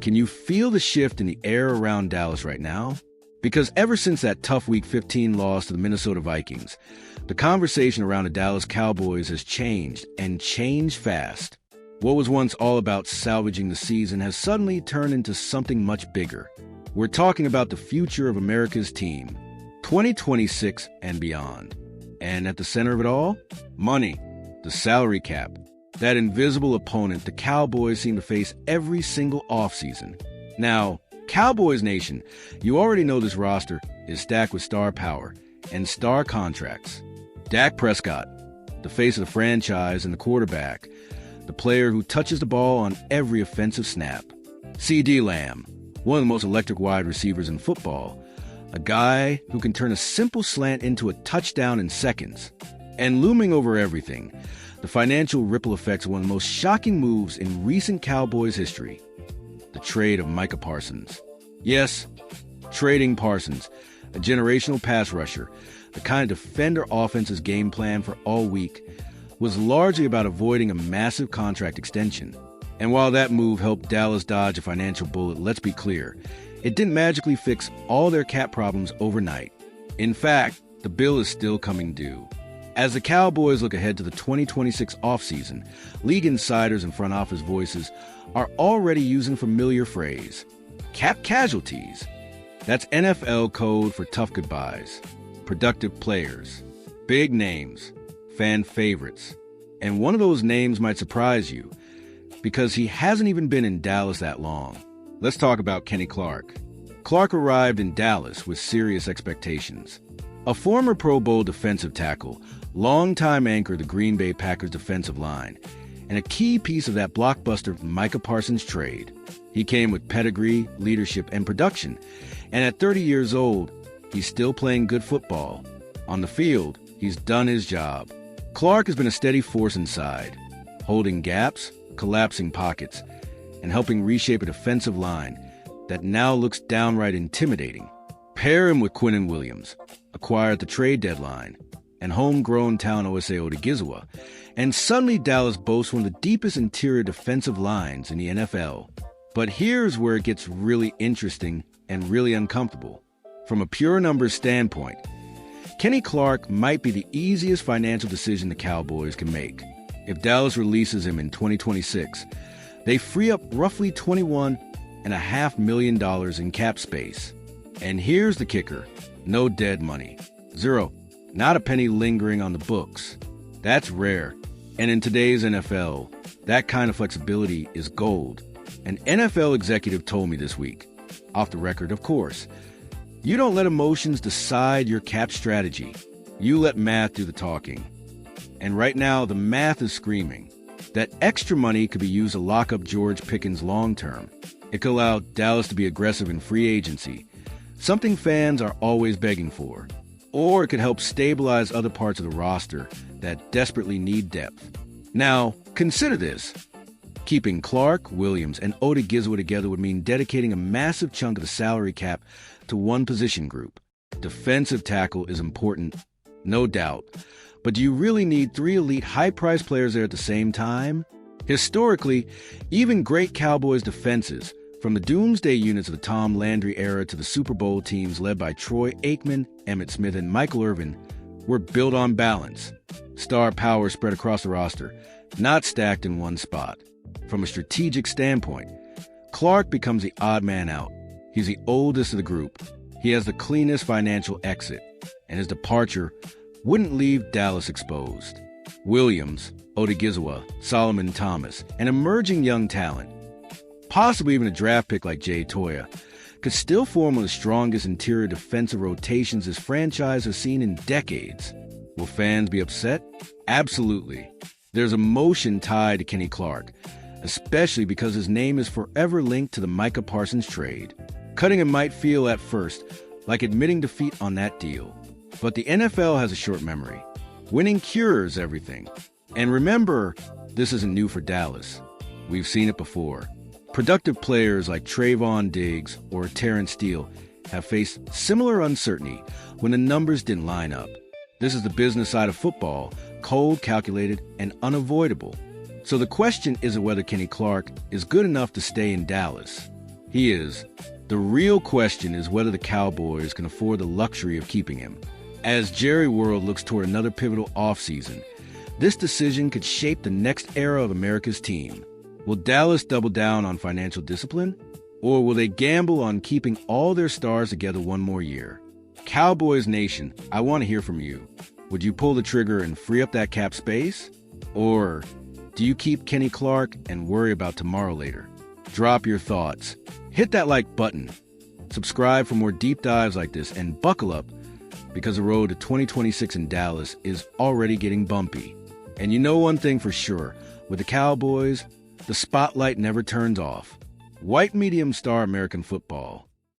Can you feel the shift in the air around Dallas right now? Because ever since that tough Week 15 loss to the Minnesota Vikings, the conversation around the Dallas Cowboys has changed, and changed fast. What was once all about salvaging the season has suddenly turned into something much bigger. We're talking about the future of America's team, 2026 and beyond. And at the center of it all, money, the salary cap, that invisible opponent the Cowboys seem to face every single offseason. Now, Cowboys Nation, you already know this roster is stacked with star power and star contracts. Dak Prescott, the face of the franchise and the quarterback, the player who touches the ball on every offensive snap. CeeDee Lamb, one of the most electric wide receivers in football, a guy who can turn a simple slant into a touchdown in seconds. And looming over everything, the financial ripple effects of one of the most shocking moves in recent Cowboys history, the trade of Micah Parsons. Yes, trading Parsons, a generational pass rusher, the kind of defender offense's game plan for all week, was largely about avoiding a massive contract extension. And while that move helped Dallas dodge a financial bullet, let's be clear, it didn't magically fix all their cap problems overnight. In fact, the bill is still coming due. As the Cowboys look ahead to the 2026 offseason, league insiders and front office voices are already using a familiar phrase, cap casualties. That's NFL code for tough goodbyes, productive players, big names, fan favorites. And one of those names might surprise you, because he hasn't even been in Dallas that long. Let's talk about Kenny Clark. Clark arrived in Dallas with serious expectations. A former Pro Bowl defensive tackle, longtime anchor of the Green Bay Packers defensive line, and a key piece of that blockbuster Micah Parsons trade. He came with pedigree, leadership, and production, and at 30 years old, he's still playing good football. On the field, he's done his job. Clark has been a steady force inside, holding gaps, collapsing pockets, and helping reshape a defensive line that now looks downright intimidating. Pair him with Quinnen Williams, acquired at the trade deadline, and homegrown talent Osa Odigizua, and suddenly Dallas boasts one of the deepest interior defensive lines in the NFL. But here's where it gets really interesting and really uncomfortable. From a pure numbers standpoint, Kenny Clark might be the easiest financial decision the Cowboys can make. If Dallas releases him in 2026, they free up roughly $21.5 million in cap space. And here's the kicker. No dead money. Zero. Not a penny lingering on the books. That's rare. And in today's NFL, that kind of flexibility is gold. An NFL executive told me this week, off the record, of course, you don't let emotions decide your cap strategy. You let math do the talking. And right now, the math is screaming. That extra money could be used to lock up George Pickens long term. It could allow Dallas to be aggressive in free agency, something fans are always begging for. Or it could help stabilize other parts of the roster that desperately need depth. Now, consider this. Keeping Clark, Williams, and Odigizua together would mean dedicating a massive chunk of the salary cap to one position group. Defensive tackle is important, no doubt. But do you really need three elite high-priced players there at the same time? Historically, even great Cowboys defenses, from the doomsday units of the Tom Landry era to the Super Bowl teams led by Troy Aikman, Emmitt Smith, and Michael Irvin, were built on balance. Star power spread across the roster, not stacked in one spot. From a strategic standpoint, Clark becomes the odd man out. He's the oldest of the group. He has the cleanest financial exit, and his departure wouldn't leave Dallas exposed. Williams, Odigizua, Solomon Thomas, an emerging young talent, possibly even a draft pick like Jay Toya, could still form one of the strongest interior defensive rotations this franchise has seen in decades. Will fans be upset? Absolutely. There's emotion tied to Kenny Clark, especially because his name is forever linked to the Micah Parsons trade. Cutting him might feel at first like admitting defeat on that deal. But the NFL has a short memory. Winning cures everything. And remember, this isn't new for Dallas. We've seen it before. Productive players like Trayvon Diggs or Terrence Steele have faced similar uncertainty when the numbers didn't line up. This is the business side of football, cold, calculated, and unavoidable. So the question isn't whether Kenny Clark is good enough to stay in Dallas. He is. The real question is whether the Cowboys can afford the luxury of keeping him. As Jerry World looks toward another pivotal offseason, this decision could shape the next era of America's team. Will Dallas double down on financial discipline? Or will they gamble on keeping all their stars together one more year? Cowboys Nation, I want to hear from you. Would you pull the trigger and free up that cap space? Or do you keep Kenny Clark and worry about tomorrow later? Drop your thoughts. Hit that like button. Subscribe for more deep dives like this, and buckle up because the road to 2026 in Dallas is already getting bumpy. And you know one thing for sure, with the Cowboys, the spotlight never turns off. White medium star American football